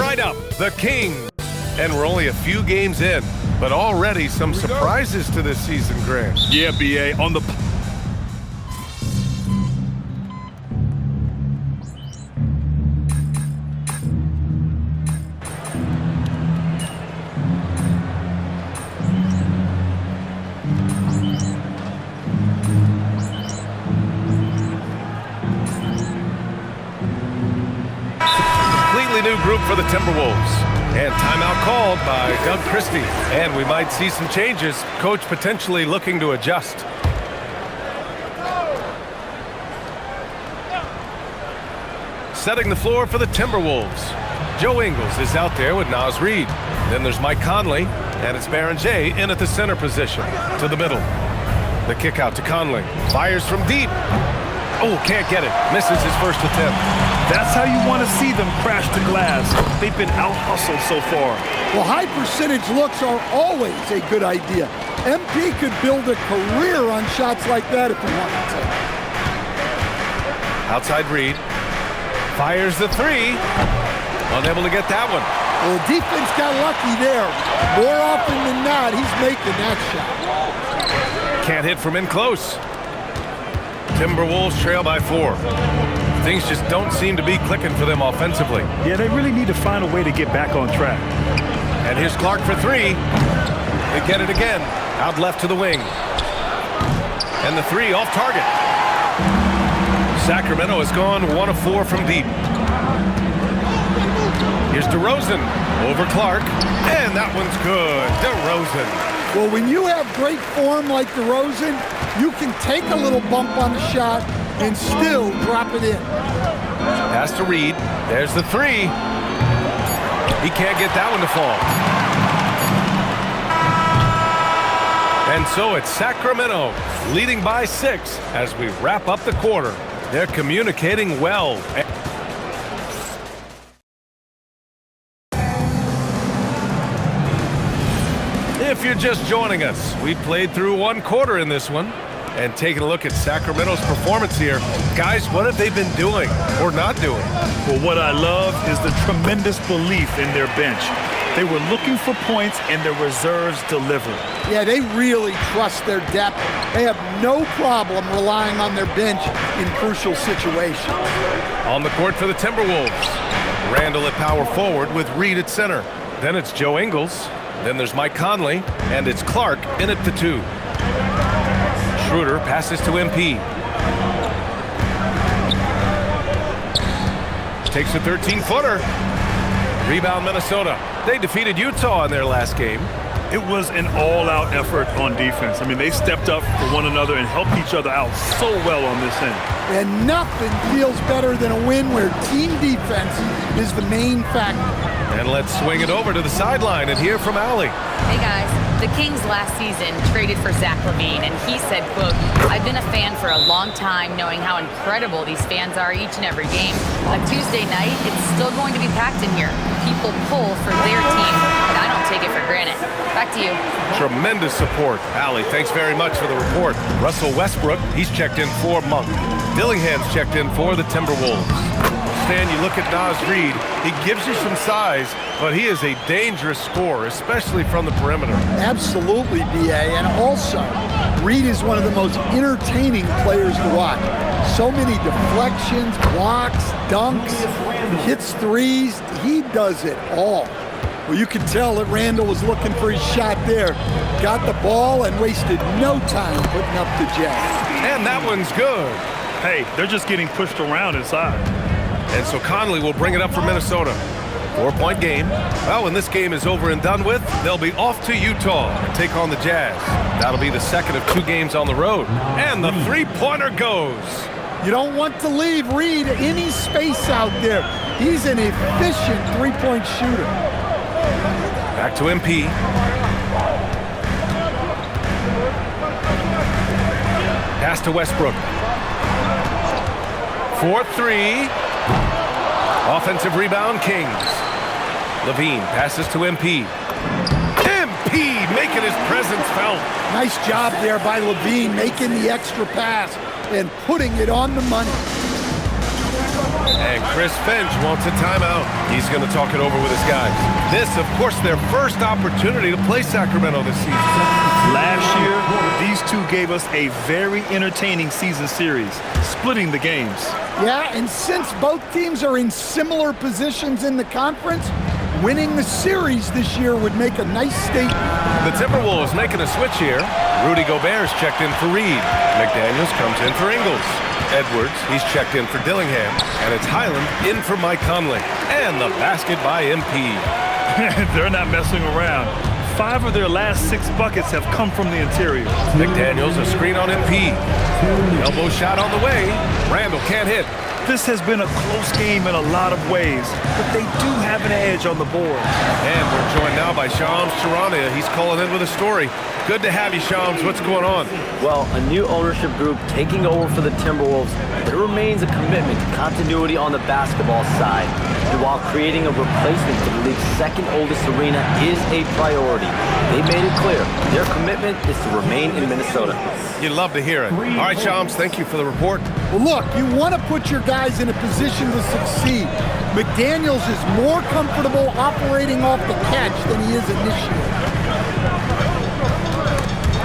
right up, the Kings. And we're only a few games in, but already some surprises to this season, Grant. Yeah, B.A. on the... New group for the Timberwolves. And timeout called by Doug Christie. And we might see some changes. Coach potentially looking to adjust. Setting the floor for the Timberwolves. Joe Ingles is out there with Naz Reid. Then there's Mike Conley, and it's Baron J in at the center position. To the middle. The kick out to Conley. Fires from deep. Oh, can't get it. Misses his first attempt. That's how you want to see them crash the glass. They've been out-hustled so far. Well, high percentage looks are always a good idea. MP could build a career on shots like that if he wanted to. Outside Reid. Fires the three. Unable to get that one. Well, the defense got lucky there. More often than not, he's making that shot. Can't hit from in close. Timberwolves trail by 4. Things just don't seem to be clicking for them offensively. Yeah, they really need to find a way to get back on track. And here's Clark for 3. They get it again. Out left to the wing. And the 3 off target. Sacramento has gone 1 of 4 from deep. Here's DeRozan over Clark. And that one's good. DeRozan. Well, when you have great form like DeRozan, you can take a little bump on the shot and still drop it in. Pass to Reid. There's the 3. He can't get that one to fall. And so it's Sacramento leading by 6 as we wrap up the quarter. They're communicating well. If you're just joining us, we played through 1 quarter in this one. And taking a look at Sacramento's performance here. Guys, what have they been doing or not doing? Well, what I love is the tremendous belief in their bench. They were looking for points, and their reserves delivered. Yeah, they really trust their depth. They have no problem relying on their bench in crucial situations. On the court for the Timberwolves. Randall at power forward with Reid at center. Then it's Joe Ingles. Then there's Mike Conley. And it's Clark in at the 2. Schroeder passes to MP. Takes a 13-footer. Rebound Minnesota. They defeated Utah in their last game. It was an all-out effort on defense. I mean, they stepped up for one another and helped each other out so well on this end. And nothing feels better than a win where team defense is the main factor. And let's swing it over to the sideline and hear from Allie. Hey guys, the Kings last season traded for Zach LaVine, and he said, quote, "I've been a fan for a long time, knowing how incredible these fans are each and every game. A Tuesday night, it's still going to be packed in here. People pull for their team, and I don't take it for granted." Back to you. Tremendous support. Allie, thanks very much for the report. Russell Westbrook, he's checked in for Monk. Dillingham's checked in for the Timberwolves. Stan, you look at Naz Reid, he gives you some size, but he is a dangerous scorer, especially from the perimeter. Absolutely, B.A. And also, Reid is one of the most entertaining players to watch. So many deflections, blocks, dunks, hits threes. He does it all. Well, you can tell that Randall was looking for his shot there. Got the ball and wasted no time putting up the jab. And that one's good. Hey, they're just getting pushed around inside. And so Conley will bring it up for Minnesota. 4-point game. Well, when this game is over and done with, they'll be off to Utah and take on the Jazz. That'll be the second of 2 games on the road. And the 3-pointer goes. You don't want to leave Reid any space out there. He's an efficient 3-point shooter. Back to MP. Pass to Westbrook. 4-3. Offensive rebound, Kings. LaVine passes to MP. MP making his presence felt. Nice job there by LaVine, making the extra pass and putting it on the money. And Chris Finch wants a timeout. He's going to talk it over with his guys. This, of course, their first opportunity to play Sacramento this season. Last year, these two gave us a very entertaining season series, splitting the games. Yeah, and since both teams are in similar positions in the conference, winning the series this year would make a nice statement. The Timberwolves making a switch here. Rudy Gobert's checked in for Reed. McDaniels comes in for Ingles. Edwards, he's checked in for Dillingham. And it's Highland in for Mike Conley. And the basket by MP. They're not messing around. 5 of their last 6 buckets have come from the interior. McDaniels, a screen on MP. Elbow shot on the way. Randall can't hit. This has been a close game in a lot of ways, but they do have an edge on the board. And we're joined now by Shams Charania. He's calling in with a story. Good to have you, Shams. What's going on? Well, a new ownership group taking over for the Timberwolves. There remains a commitment to continuity on the basketball side. And while creating a replacement for the league's second oldest arena is a priority, they made it clear their commitment is to remain in Minnesota. You'd love to hear it. All right, Shams, thank you for the report. Well, look, you want to put your guys in a position to succeed. McDaniels is more comfortable operating off the catch than he is initiating.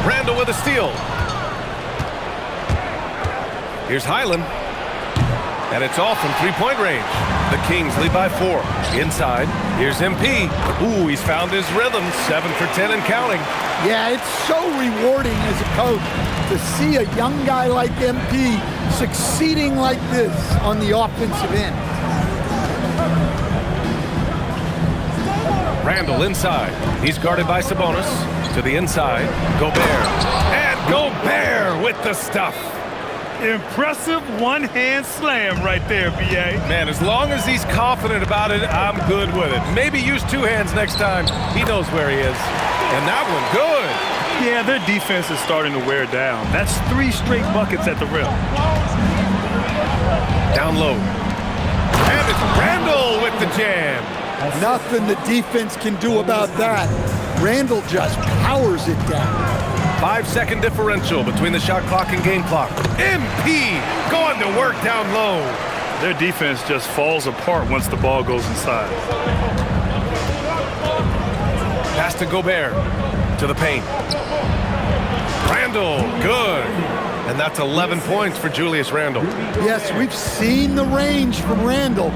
Randall with a steal. Here's Highland. And it's off from three-point range. The Kings lead by 4. Inside, here's MP. Ooh, he's found his rhythm. 7 for 10 and counting. Yeah, it's so rewarding as a coach to see a young guy like MP succeeding like this on the offensive end. Randall inside. He's guarded by Sabonis. To the inside, Gobert. And Gobert with the stuff. Impressive one-hand slam right there, B.A. Man, as long as he's confident about it, I'm good with it. Maybe use 2 hands next time. He knows where he is. And that one, good. Yeah, their defense is starting to wear down. That's 3 straight buckets at the rim. Down low. And it's Randall with the jam. Nothing the defense can do about that. Randall just powers it down. 5-second differential between the shot clock and game clock. MP going to work down low. Their defense just falls apart once the ball goes inside. Pass to Gobert. To the paint. Randall, good. And that's 11 points for Julius Randle. Yes, we've seen the range from Randall,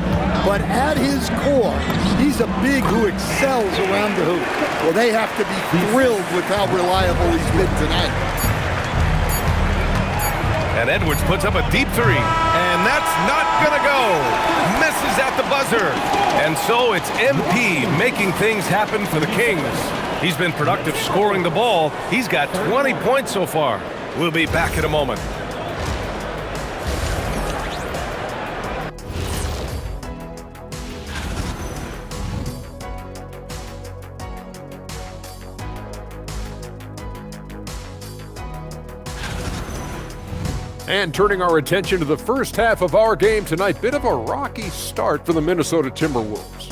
but at his core, he's a big who excels around the hoop. Well, they have to be thrilled with how reliable he's been tonight. And Edwards puts up a deep 3, and that's not gonna go. Misses at the buzzer. And so it's MP making things happen for the Kings. He's been productive scoring the ball. He's got 20 points so far. We'll be back in a moment. And turning our attention to the first half of our game tonight, bit of a rocky start for the Minnesota Timberwolves.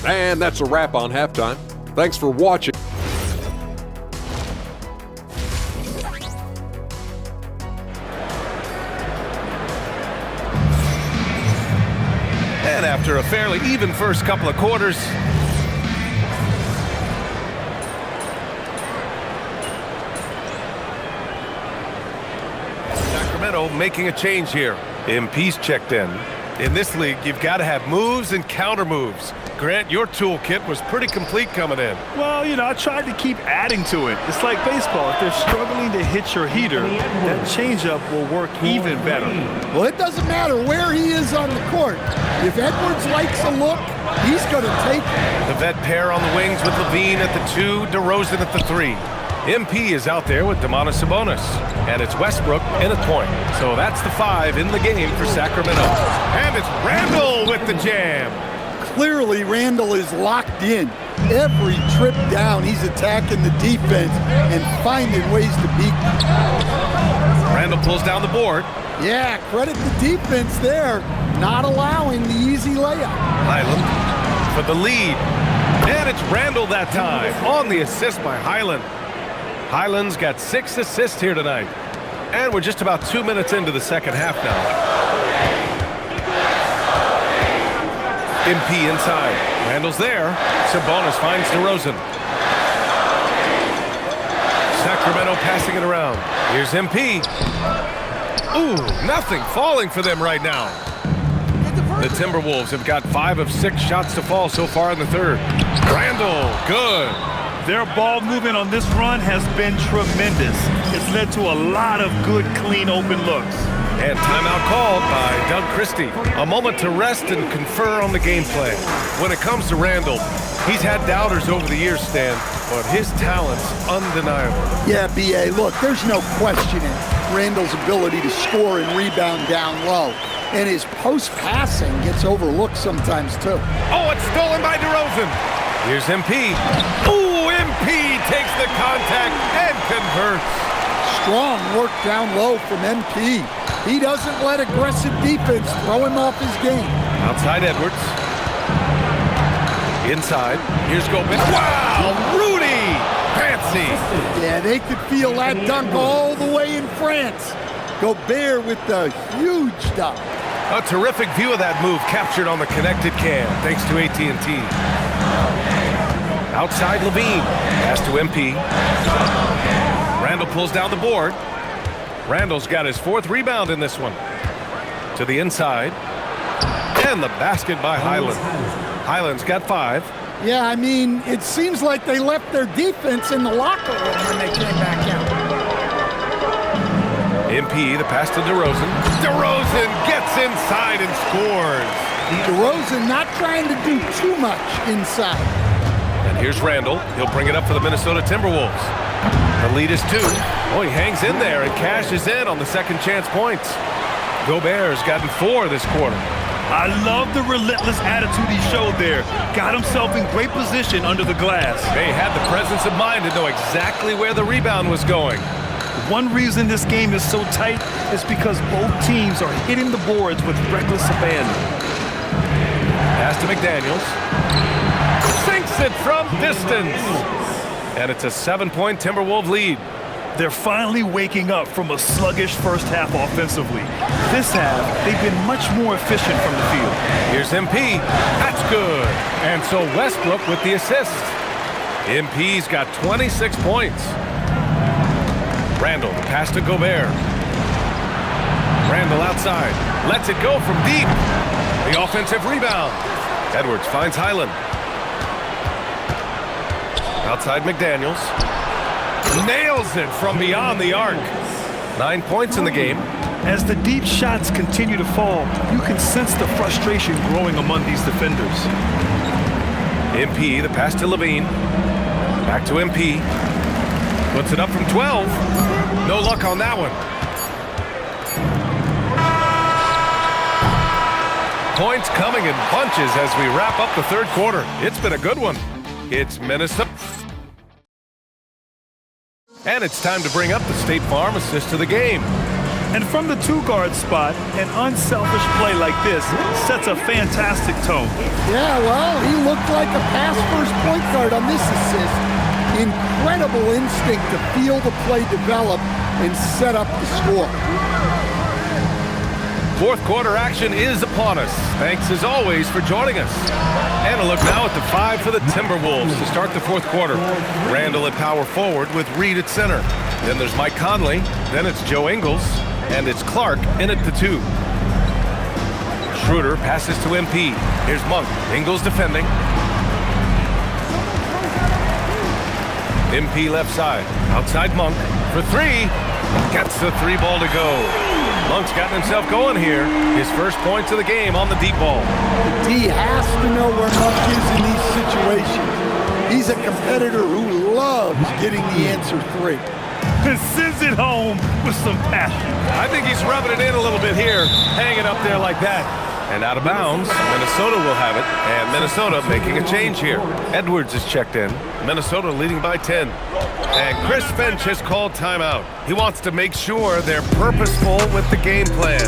And that's a wrap on halftime. Thanks for watching. And after a fairly even first couple of quarters, Sacramento making a change here. MP's checked in. In this league, you've got to have moves and counter moves. Grant, your toolkit was pretty complete coming in. Well, you know, I tried to keep adding to it. It's like baseball. If they're struggling to hit your heater, that changeup will work even better. Well, it doesn't matter where he is on the court. If Edwards likes a look, he's going to take it. The vet pair on the wings with Levine at the 2, DeRozan at the 3. MP is out there with Domantas Sabonis. And it's Westbrook in at point. So that's the 5 in the game for Sacramento. And it's Randall with the jam. Clearly, Randall is locked in. Every trip down, he's attacking the defense and finding ways to beat them. Randall pulls down the board. Yeah, credit the defense there, not allowing the easy layup. Highland for the lead. And it's Randall that time on the assist by Highland. Highland's got 6 assists here tonight. And we're just about 2 minutes into the second half now. MP inside. Randall's there. Sabonis finds DeRozan. Sacramento passing it around. Here's MP. Ooh, nothing falling for them right now. The Timberwolves have got 5 of 6 shots to fall so far in the third. Randall, good. Their ball movement on this run has been tremendous. It's led to a lot of good, clean, open looks. And timeout called by Doug Christie. A moment to rest and confer on the game plan. When it comes to Randall, he's had doubters over the years, Stan, but his talent's undeniable. Yeah, B.A., look, there's no questioning Randall's ability to score and rebound down low. And his post-passing gets overlooked sometimes, too. Oh, it's stolen by DeRozan. Here's MP. Ooh, MP takes the contact and converts. Strong work down low from MP. He doesn't let aggressive defense throw him off his game. Outside Edwards. Inside. Here's Gobert. Wow, Rudy! Fancy. Yeah, they could feel that dunk all the way in France. Gobert with the huge dunk. A terrific view of that move captured on the connected cam, thanks to AT&T. Outside Levine. Pass to MP. Randall pulls down the board. Randall's got his 4th rebound in this one. To the inside. And the basket by Highland. Highland's got 5. Yeah, I mean, it seems like they left their defense in the locker room when they came back out. MP, the pass to DeRozan. DeRozan gets inside and scores. DeRozan not trying to do too much inside. And here's Randall. He'll bring it up for the Minnesota Timberwolves. The lead is 2. Oh, he hangs in there and cashes in on the second chance points. Gobert's gotten 4 this quarter. I love the relentless attitude he showed there. Got himself in great position under the glass. They had the presence of mind to know exactly where the rebound was going. One reason this game is so tight is because both teams are hitting the boards with reckless abandon. Pass to McDaniels. Sinks it from distance. And it's a 7-point Timberwolves lead. They're finally waking up from a sluggish first half offensively. This half, they've been much more efficient from the field. Here's MP. That's good. And so Westbrook with the assist. MP's got 26 points. Randall, pass to Gobert. Randall outside. Lets it go from deep. The offensive rebound. Edwards finds Highland. Outside McDaniels. Nails it from beyond the arc. 9 points in the game. As the deep shots continue to fall, you can sense the frustration growing among these defenders. MP, the pass to Levine. Back to MP. Puts it up from 12. No luck on that one. Points coming in bunches as we wrap up the third quarter. It's been a good one. It's Minnesota. And it's time to bring up the State Farm assist to the game. And from the 2-guard spot, an unselfish play like this sets a fantastic tone. Yeah, well, he looked like a pass-first point guard on this assist. Incredible instinct to feel the play develop and set up the score. Fourth quarter action is upon us. Thanks as always for joining us. And a look now at the 5 for the Timberwolves to start the fourth quarter. Randall at power forward with Reed at center. Then there's Mike Conley. Then it's Joe Ingles. And it's Clark in at the 2. Schroeder passes to MP. Here's Monk. Ingles defending. MP left side. Outside Monk for 3. Gets the 3 ball to go. Monk's gotten himself going here. His first points of the game on the deep ball. The D has to know where Monk is in these situations. He's a competitor who loves getting the answer 3. And sends it home with some passion. I think he's rubbing it in a little bit here, hanging up there like that. And out of bounds, Minnesota will have it, and Minnesota making a change here. Edwards is checked in. Minnesota leading by 10. And Chris Finch has called timeout. He wants to make sure they're purposeful with the game plan.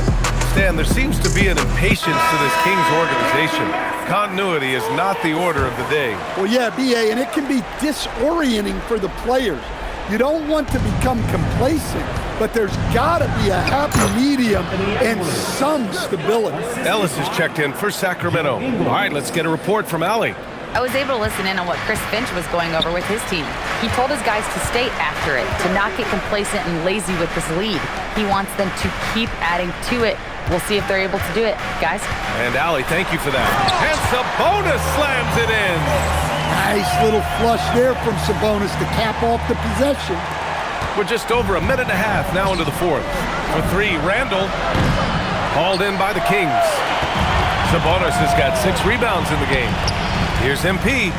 Stan, there seems to be an impatience to this Kings organization. Continuity is not the order of the day. Well, yeah, B.A., and it can be disorienting for the players. You don't want to become complacent, but there's got to be a happy medium and some stability. Ellis is checked in for Sacramento. All right, let's get a report from Allie. I was able to listen in on what Chris Finch was going over with his team. He told his guys to stay after it, to not get complacent and lazy with this lead. He wants them to keep adding to it. We'll see if they're able to do it, guys. And Allie, thank you for that. And Sabonis slams it in. Nice little flush there from Sabonis to cap off the possession. We're just over a minute and a half now into the fourth. For three, Randall, hauled in by the Kings. Sabonis has got 6 rebounds in the game. Here's MP.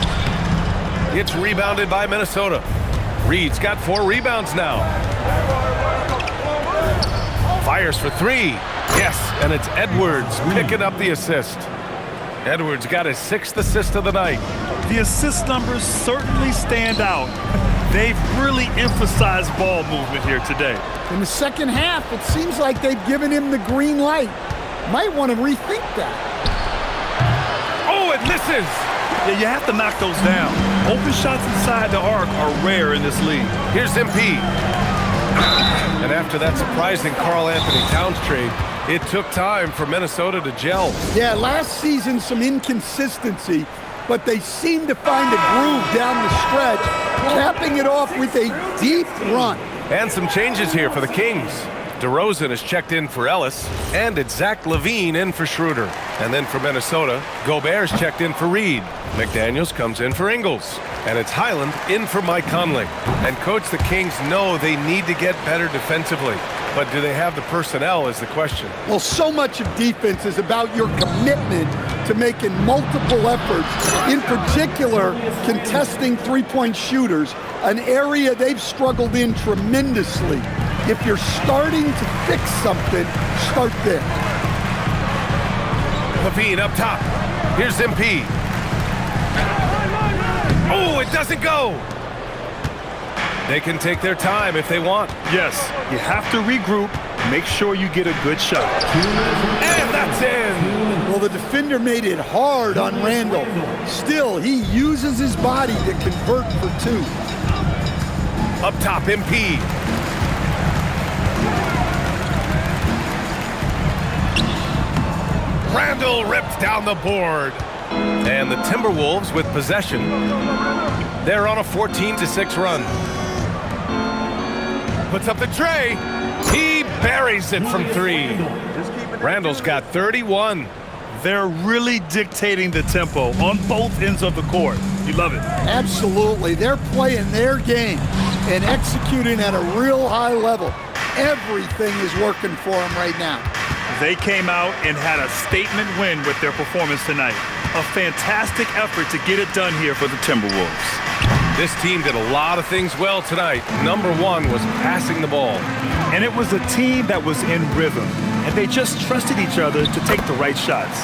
It's rebounded by Minnesota. Reed's got 4 rebounds now. Fires for 3. Yes, and it's Edwards picking up the assist. Edwards got his 6th assist of the night. The assist numbers certainly stand out. They've really emphasized ball movement here today. In the second half, it seems like they've given him the green light. Might want to rethink that. Oh, it misses! Yeah, you have to knock those down. Open shots inside the arc are rare in this league. Here's MP. And after that surprising Karl Anthony Towns trade, it took time for Minnesota to gel. Yeah, last season some inconsistency, but they seem to find a groove down the stretch, capping it off with a deep run. And some changes here for the Kings. DeRozan is checked in for Ellis, and it's Zach LaVine in for Schroeder. And then for Minnesota, Gobert's checked in for Reed. McDaniels comes in for Ingles. And it's Highland in for Mike Conley. And coach, the Kings know they need to get better defensively. But do they have the personnel is the question. Well, so much of defense is about your commitment to making multiple efforts, in particular contesting three-point shooters, an area they've struggled in tremendously. If you're starting to fix something, start there. LaVine up top. Here's MP. Oh, it doesn't go. They can take their time if they want. Yes, you have to regroup. Make sure you get a good shot. And that's in. Well, the defender made it hard on Randall. Still, he uses his body to convert for 2. Up top, MP. Randall ripped down the board. And the Timberwolves with possession. They're on a 14-6 run. Puts up the tray. He buries it from 3. Randall's got 31. They're really dictating the tempo on both ends of the court. You love it. Absolutely. They're playing their game and executing at a real high level. Everything is working for them right now. They came out and had a statement win with their performance tonight. A fantastic effort to get it done here for the Timberwolves. This team did a lot of things well tonight. Number 1 was passing the ball. And it was a team that was in rhythm, and they just trusted each other to take the right shots.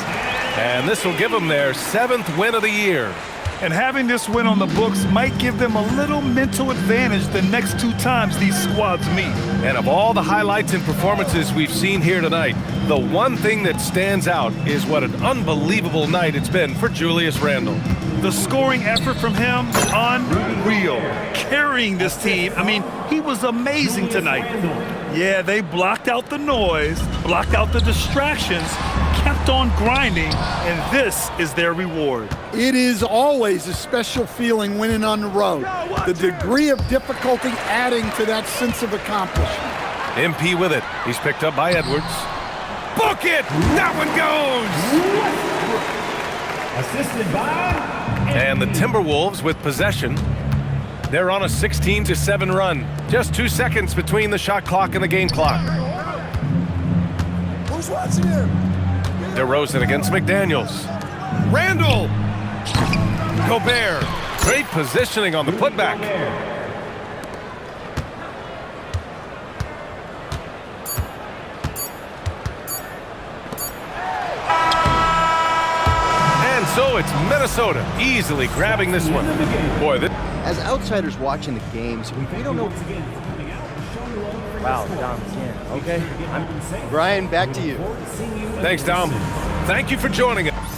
And this will give them their 7th win of the year. And having this win on the books might give them a little mental advantage the next 2 times these squads meet. And of all the highlights and performances we've seen here tonight, the one thing that stands out is what an unbelievable night it's been for Julius Randle. The scoring effort from him, unreal. Carrying this team, I mean, he was amazing tonight. Yeah, they blocked out the noise, blocked out the distractions, kept on grinding, and this is their reward. It is always a special feeling winning on the road. The degree of difficulty adding to that sense of accomplishment. MP with it. He's picked up by Edwards. Book it! That one goes! Assisted by... And the Timberwolves with possession. They're on a 16-7 run. Just 2 seconds between the shot clock and the game clock. Who's watching him? DeRozan against McDaniels. Randall! Gobert. Great positioning on the putback. And so it's Minnesota easily grabbing this one. Boy, as outsiders watching the games, we don't know. Wow, Dom, again. Okay, Brian, back to you. thanks, Dom. Thank you for joining us.